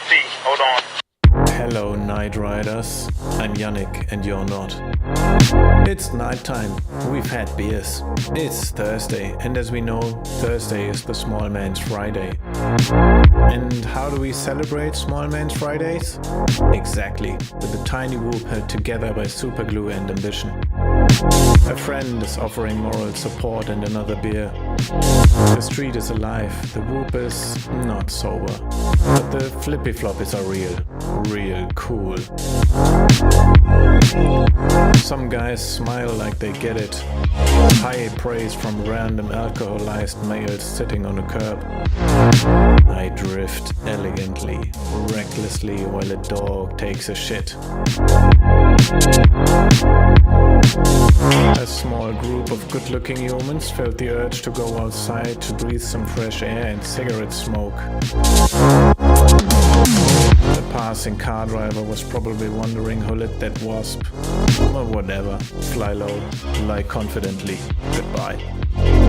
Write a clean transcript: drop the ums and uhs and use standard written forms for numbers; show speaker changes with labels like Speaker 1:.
Speaker 1: see. Hold on.
Speaker 2: Hello, Night Riders. I'm Yannick and you're not. It's nighttime. We've had beers. It's Thursday, and as we know, Thursday is the Small Man's Friday. And how do we celebrate Small Man's Fridays? Exactly, with a tiny whoop held together by superglue and ambition. A friend is offering moral support and another beer. The street is alive, the whoop is not sober. But the flippy floppies are real cool. Some guys smile like they get it. High praise from random alcoholized males sitting on a curb. I drift elegantly, recklessly while a dog takes a shit. A small group of good-looking humans felt the urge to go outside to breathe some fresh air and cigarette smoke. The passing car driver was probably wondering who lit that wasp. Or whatever. Fly low, lie confidently. Goodbye.